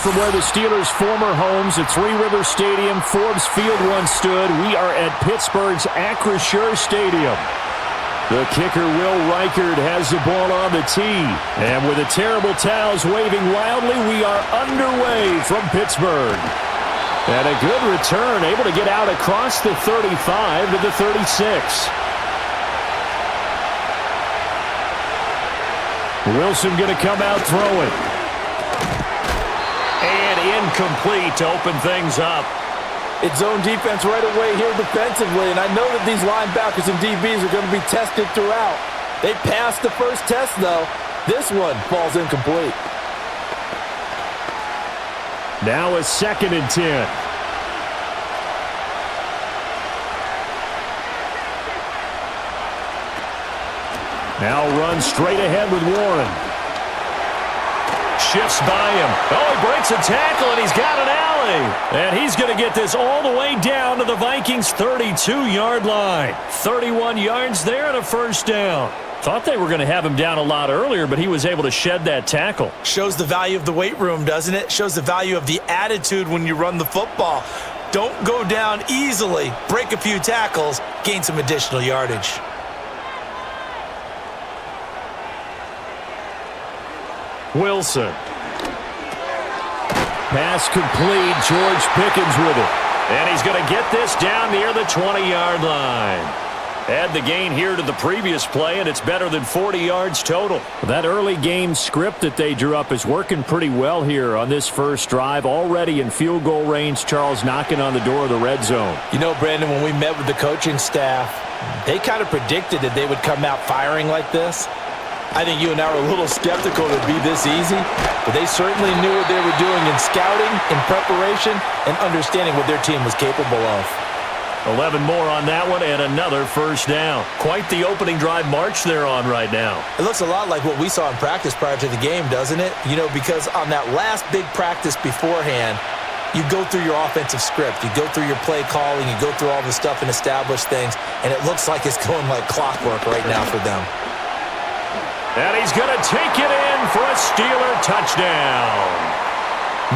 from where the Steelers' former homes at Three River Stadium, Forbes Field once stood. We are at Pittsburgh's Acrisure Stadium. The kicker, Will Reichard, has the ball on the tee. And with the terrible towels waving wildly, we are underway from Pittsburgh. And a good return, able to get out across the 35 to the 36. Wilson going to come out throwing. And incomplete to open things up. It's zone defense right away here defensively, and I know that these linebackers and DBs are going to be tested throughout. They passed the first test, though. This one falls incomplete. Now a 2nd and 10. Now runs straight ahead with Warren. Shifts by him. Oh, he breaks a tackle, and he's got an alley. And he's going to get this all the way down to the Vikings' 32-yard line. 31 yards there and a first down. Thought they were going to have him down a lot earlier, but he was able to shed that tackle. Shows the value of the weight room, doesn't it? Shows the value of the attitude when you run the football. Don't go down easily. Break a few tackles. Gain some additional yardage. Wilson. Pass complete. George Pickens with it. And he's going to get this down near the 20-yard line. Add the gain here to the previous play, and it's better than 40 yards total. That early game script that they drew up is working pretty well here on this first drive. Already in field goal range, Charles knocking on the door of the red zone. You know, Brandon, when we met with the coaching staff, they kind of predicted that they would come out firing like this. I think you and I are a little skeptical it would be this easy, but they certainly knew what they were doing in scouting, in preparation, and understanding what their team was capable of. 11 more on that one and another first down. Quite the opening drive march they're on right now. It looks a lot like what we saw in practice prior to the game, doesn't it? You know, because on that last big practice beforehand, you go through your offensive script. You go through your play calling. You go through all the stuff and establish things, and it looks like it's going like clockwork right now for them. And he's going to take it in for a Steeler touchdown.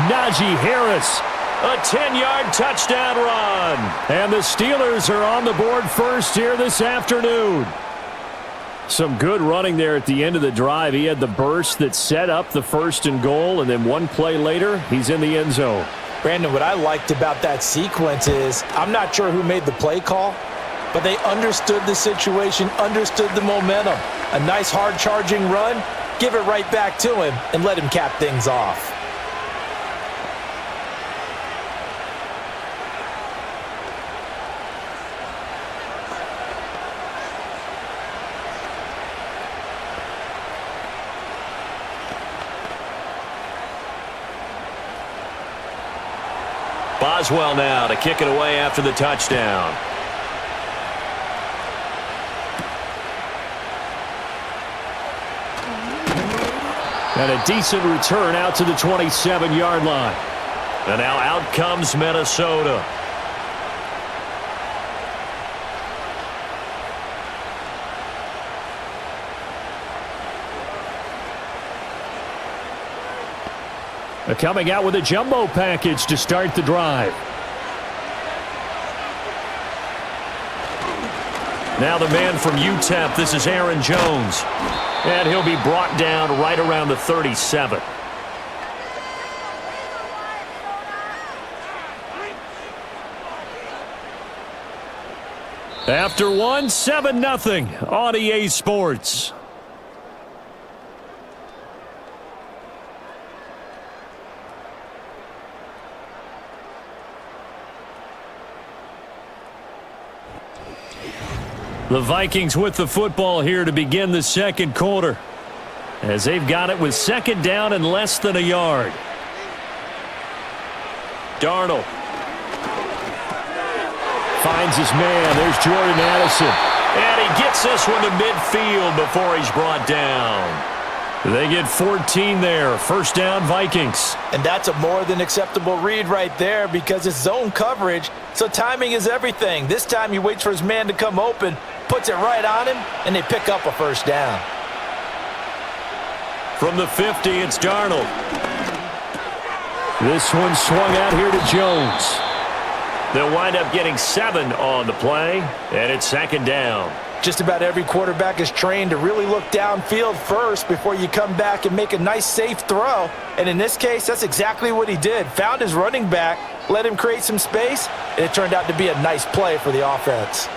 Najee Harris, a 10-yard touchdown run. And the Steelers are on the board first here this afternoon. Some good running there at the end of the drive. He had the burst that set up the 1st and goal, and then one play later, he's in the end zone. Brandon, what I liked about that sequence is I'm not sure who made the play call, but they understood the situation, understood the momentum. A nice hard-charging run, give it right back to him, and let him cap things off. Boswell now to kick it away after the touchdown. And a decent return out to the 27-yard line. And now out comes Minnesota. They're coming out with a jumbo package to start the drive. Now the man from UTEP, this is Aaron Jones. And he'll be brought down right around the 37. After one, 7-0 on EA Sports. The Vikings with the football here to begin the second quarter, as they've got it with 2nd down and less than a yard. Darnold finds his man. There's Jordan Addison. And he gets this one to midfield before he's brought down. They get 14 there. 1st down, Vikings. And that's a more than acceptable read right there because it's zone coverage, so timing is everything. This time he waits for his man to come open, puts it right on him, and they pick up a 1st down. From the 50, it's Darnold. This one swung out here to Jones. They'll wind up getting 7 on the play, and it's second down. Just about every quarterback is trained to really look downfield first before you come back and make a nice, safe throw. And in this case, that's exactly what he did. Found his running back, let him create some space, and it turned out to be a nice play for the offense.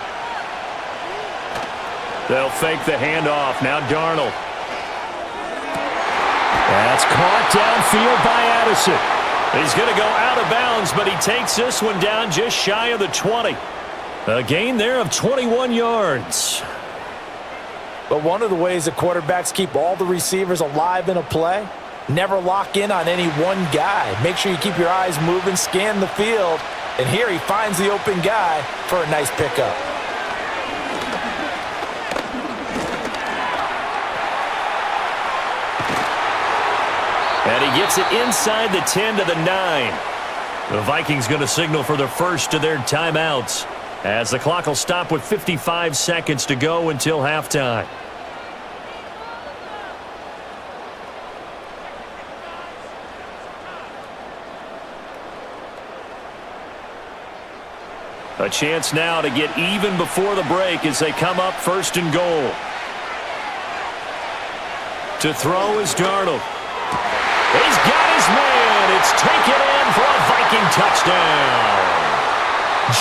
They'll fake the handoff. Now Darnold. That's caught downfield by Addison. He's going to go out of bounds, but he takes this one down just shy of the 20. A gain there of 21 yards. But one of the ways that quarterbacks keep all the receivers alive in a play, never lock in on any one guy. Make sure you keep your eyes moving, scan the field, and here he finds the open guy for a nice pickup. And he gets it inside the 10 to the 9. The Vikings going to signal for the first of their timeouts, as the clock will stop with 55 seconds to go until halftime. A chance now to get even before the break as they come up first and goal. To throw is Darnold. He's got his man. It's taken in for a Viking touchdown.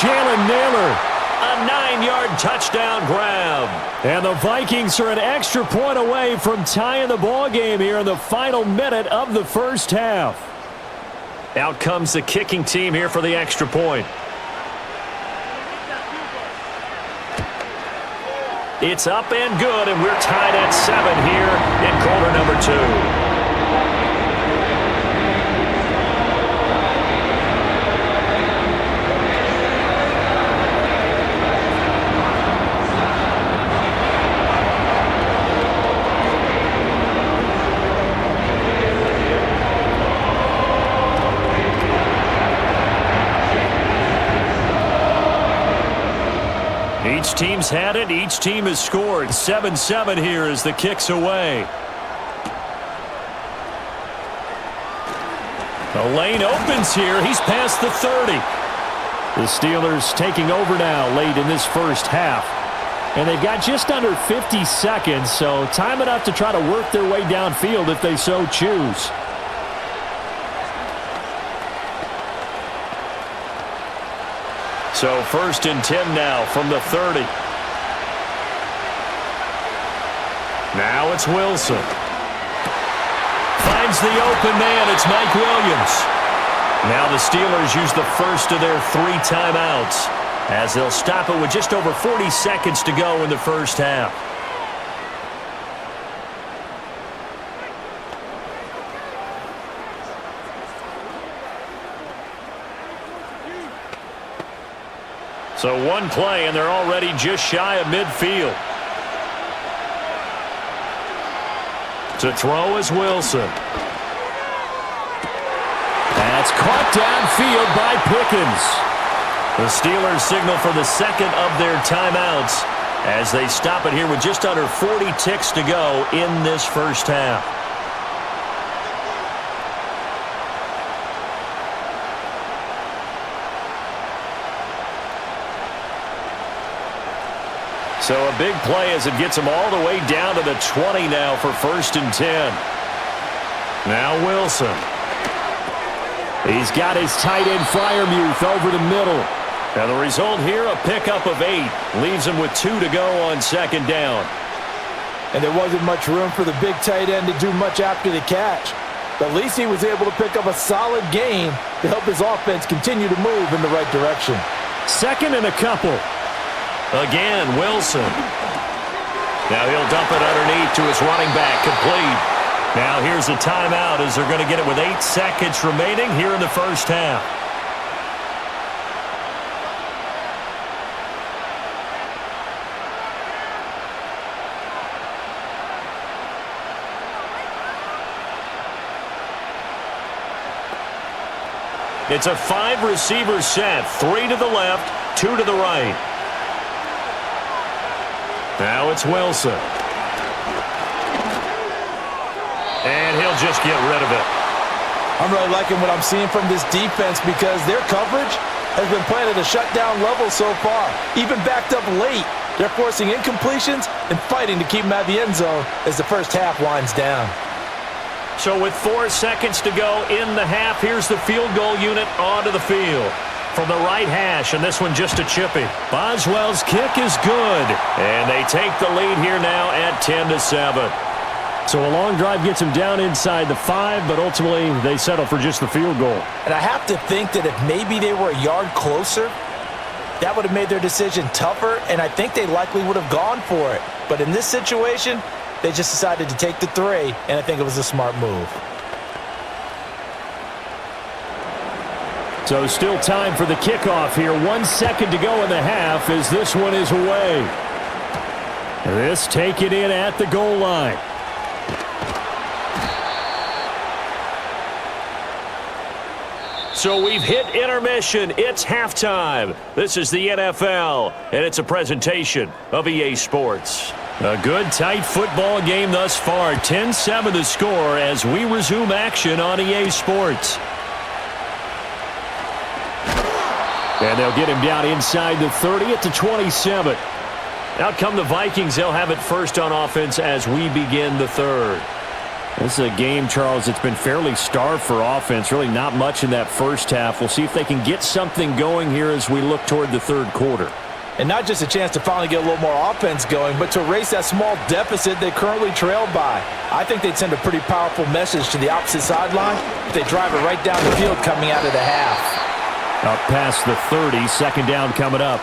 Jalen Naylor, a 9-yard touchdown grab. And the Vikings are an extra point away from tying the ball game here in the final minute of the first half. Out comes the kicking team here for the extra point. It's up and good, and we're tied at 7 here in quarter number 2. Each team's had it. Each team has scored. 7-7 here as the kick's away. The lane opens here. He's past the 30. The Steelers taking over now late in this first half. And they've got just under 50 seconds, so time enough to try to work their way downfield if they so choose. So first and 10 now from the 30. Now it's Wilson. Finds the open man. It's Mike Williams. Now the Steelers use the first of their 3 timeouts as they'll stop it with just over 40 seconds to go in the first half. So one play, and they're already just shy of midfield. To throw is Wilson. That's caught downfield by Pickens. The Steelers signal for the second of their timeouts as they stop it here with just under 40 ticks to go in this first half. So a big play as it gets them all the way down to the 20 now for first and 10. Now Wilson. He's got his tight end Freiermuth over the middle. And the result here, a pickup of 8. Leaves him with 2 to go on second down. And there wasn't much room for the big tight end to do much after the catch. But at least he was able to pick up a solid gain to help his offense continue to move in the right direction. Second and a couple. Again, Wilson. Now he'll dump it underneath to his running back, complete. Now here's a timeout as they're going to get it with 8 seconds remaining here in the first half. It's a 5-receiver set, 3 to the left, 2 to the right. Now it's Wilson. And he'll just get rid of it. I'm really liking what I'm seeing from this defense because their coverage has been playing at a shutdown level so far. Even backed up late, they're forcing incompletions and fighting to keep them out of the end zone as the first half winds down. So with 4 seconds to go in the half, here's the field goal unit onto the field. From the right hash, and this one just a chippy. Boswell's kick is good, and they take the lead here now at 10-7. So a long drive gets them down inside the 5, but ultimately they settle for just the field goal. And I have to think that if maybe they were a yard closer, that would have made their decision tougher, and I think they likely would have gone for it. But in this situation, they just decided to take the 3, and I think it was a smart move. So still time for the kickoff here. 1 second to go in the half as this one is away. This take it in at the goal line. So we've hit intermission. It's halftime. This is the NFL, and it's a presentation of EA Sports. A good, tight football game thus far. 10-7 the score as we resume action on EA Sports. And they'll get him down inside the 30 at the 27. Out come the Vikings. They'll have it first on offense as we begin the third. This is a game, Charles, that's been fairly starved for offense. Really not much in that first half. We'll see if they can get something going here as we look toward the third quarter. And not just a chance to finally get a little more offense going, but to erase that small deficit they currently trailed by. I think they'd send a pretty powerful message to the opposite sideline if they drive it right down the field coming out of the half. Up past the 30, second down coming up.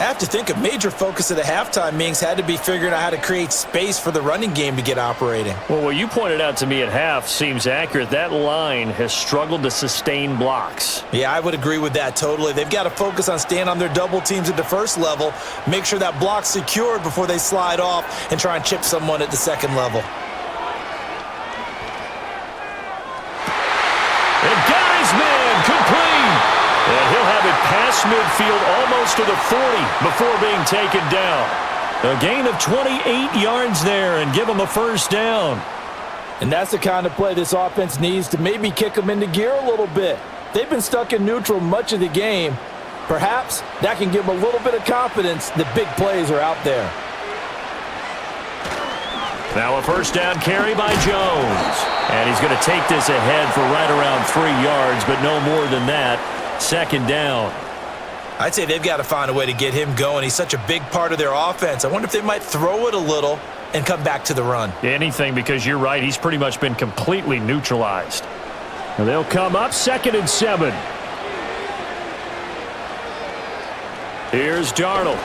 I have to think a major focus of the halftime meetings had to be figuring out how to create space for the running game to get operating. Well, what you pointed out to me at half seems accurate. That line has struggled to sustain blocks. Yeah, I would agree with that totally. They've got to focus on staying on their double teams at the first level, make sure that block's secured before they slide off and try and chip someone at the second level. And got his man complete. And he'll have it past midfield almost to the 40 before being taken down. A gain of 28 yards there and give them a first down. And that's the kind of play this offense needs to maybe kick them into gear a little bit. They've been stuck in neutral much of the game. Perhaps that can give them a little bit of confidence that big plays are out there. Now a first down carry by Jones. And he's going to take this ahead for right around 3 yards, but no more than that. Second down. I'd say they've got to find a way to get him going. He's such a big part of their offense. I wonder if they might throw it a little and come back to the run. Anything, because you're right. He's pretty much been completely neutralized. And they'll come up 2nd and 7. Here's Darnold.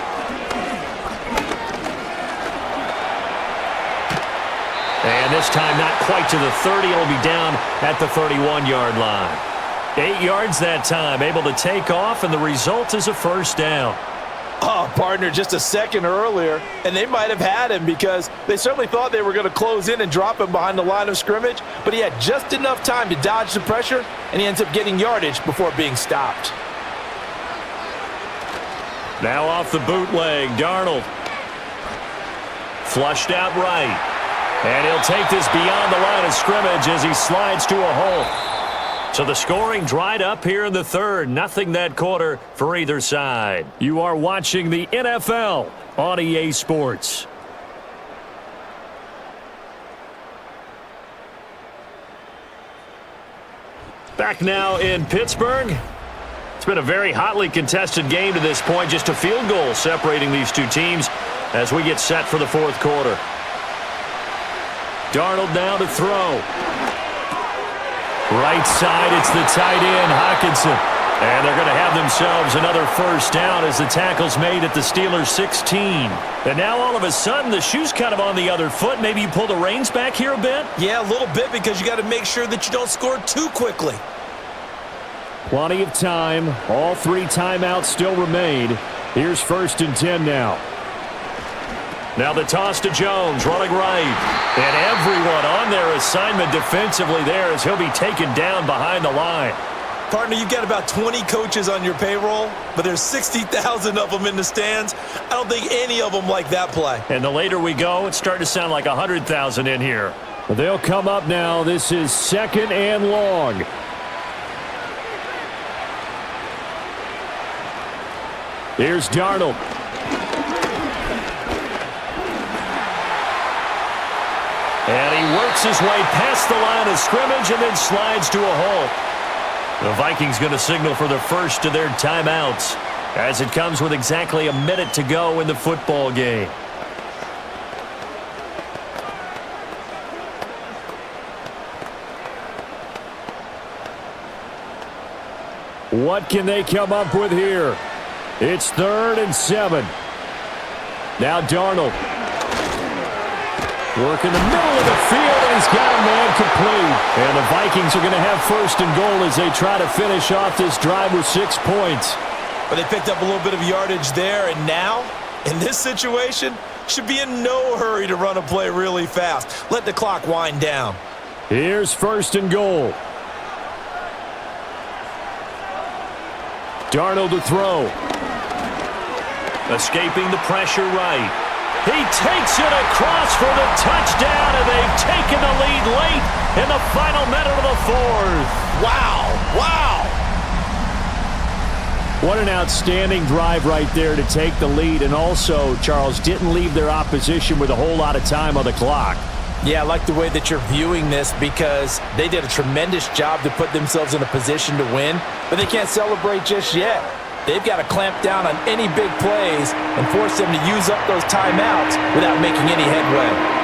And this time not quite to the 30. It'll be down at the 31-yard line. 8 yards that time, able to take off, and the result is a first down. Oh, partner, just a second earlier, and they might have had him because they certainly thought they were going to close in and drop him behind the line of scrimmage, but he had just enough time to dodge the pressure, and he ends up getting yardage before being stopped. Now off the bootleg, Darnold. Flushed out right. And he'll take this beyond the line of scrimmage as he slides to a hole. So the scoring dried up here in the third. Nothing that quarter for either side. You are watching the NFL on EA Sports. Back now in Pittsburgh. It's been a very hotly contested game to this point. Just a field goal separating these two teams as we get set for the fourth quarter. Darnold now to throw. Right side, it's the tight end, Hockenson. And they're going to have themselves another first down as the tackle's made at the Steelers' 16. And now all of a sudden, the shoe's kind of on the other foot. Maybe you pull the reins back here a bit? Yeah, a little bit because you got to make sure that you don't score too quickly. Plenty of time. All 3 timeouts still remain. Here's 1st and 10 now. Now the toss to Jones, running right. And everyone on their assignment defensively there as he'll be taken down behind the line. Partner, you've got about 20 coaches on your payroll, but there's 60,000 of them in the stands. I don't think any of them like that play. And the later we go, it's starting to sound like 100,000 in here. They'll come up now. This is 2nd and long. Here's Darnold. And he works his way past the line of scrimmage and then slides to a halt. The Vikings going to signal for the first of their timeouts as it comes with exactly a minute to go in the football game. What can they come up with here? It's 3rd and 7. Now Darnold. Working the middle of the field, and he's got a man complete. And the Vikings are going to have 1st and goal as they try to finish off this drive with 6 points. But they picked up a little bit of yardage there, and now, in this situation, should be in no hurry to run a play really fast. Let the clock wind down. Here's 1st and goal. Darnold to throw. Escaping the pressure right. He takes it across for the touchdown, and they've taken the lead late in the final minute of the 4th. Wow, wow. What an outstanding drive right there to take the lead, and also, Charles, didn't leave their opposition with a whole lot of time on the clock. Yeah, I like the way that you're viewing this because they did a tremendous job to put themselves in a position to win, but they can't celebrate just yet. They've got to clamp down on any big plays and force them to use up those timeouts without making any headway.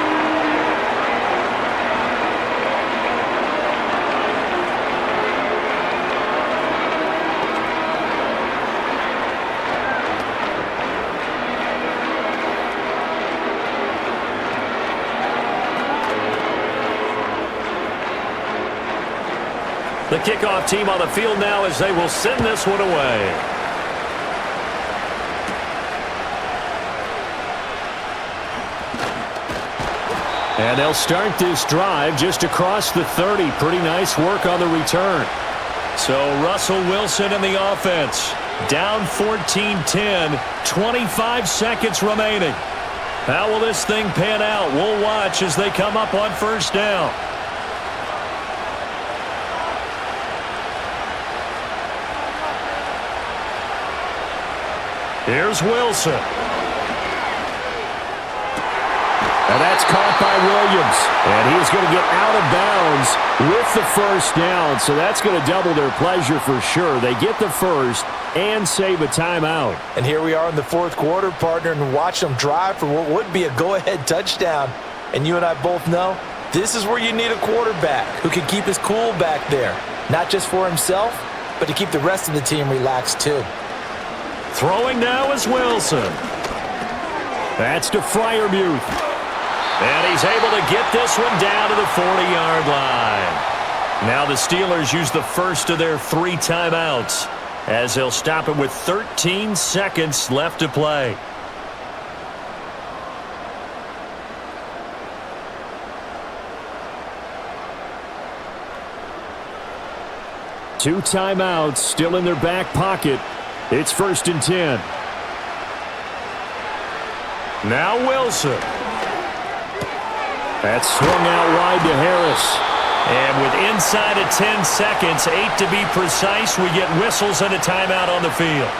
The kickoff team on the field now as they will send this one away. And they'll start this drive just across the 30. Pretty nice work on the return. So Russell Wilson in the offense. Down 14-10. 25 seconds remaining. How will this thing pan out? We'll watch as they come up on 1st down. Here's Wilson. And that's caught by Williams. And he's going to get out of bounds with the 1st down. So that's going to double their pleasure for sure. They get the 1st and save a timeout. And here we are in the 4th quarter, partner, and watch them drive for what would be a go-ahead touchdown. And you and I both know this is where you need a quarterback who can keep his cool back there. Not just for himself, but to keep the rest of the team relaxed too. Throwing now is Wilson. That's to Freiermuth. And he's able to get this one down to the 40-yard line. Now the Steelers use the first of their 3 timeouts as they'll stop it with 13 seconds left to play. Two timeouts still in their back pocket. It's 1st and 10. Now Wilson. That's swung out wide to Harris. And with inside of 10 seconds, 8 to be precise, we get whistles and a timeout on the field.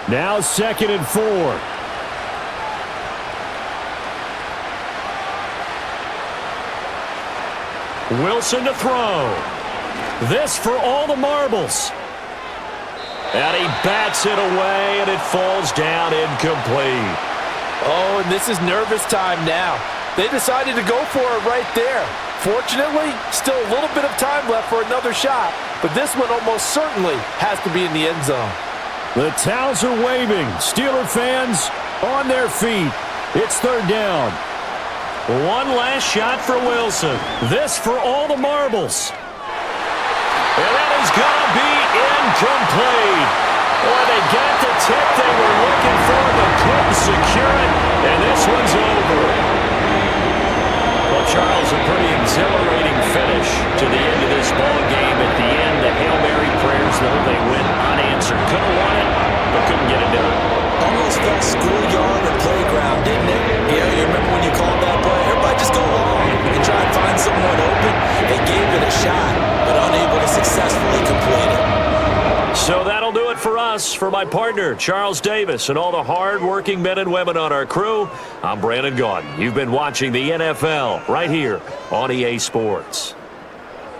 Now 2nd and 4. Wilson to throw. This for all the marbles. And he bats it away, and it falls down incomplete. Oh, and this is nervous time now. They decided to go for it right there. Fortunately, still a little bit of time left for another shot, but this one almost certainly has to be in the end zone. The towels are waving. Steeler fans on their feet. It's 3rd down. One last shot for Wilson. This for all the marbles. And that is going to be incomplete. Boy, they got the tip they were looking for, but couldn't secure it, and this one's over. Well, Charles, a pretty exhilarating finish to the end of this ball game. At the end, the Hail Mary prayers, though, they went unanswered. Could have won it, but couldn't get it done. Almost felt schoolyard or playground, didn't it? Yeah, you remember when you called that play? Everybody just go long and try and find someone open. They gave it a shot, but unable to successfully complete it. So that'll do it for us. For my partner, Charles Davis, and all the hard-working men and women on our crew, I'm Brandon Gaudin. You've been watching the NFL right here on EA Sports.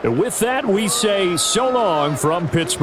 And with that, we say so long from Pittsburgh.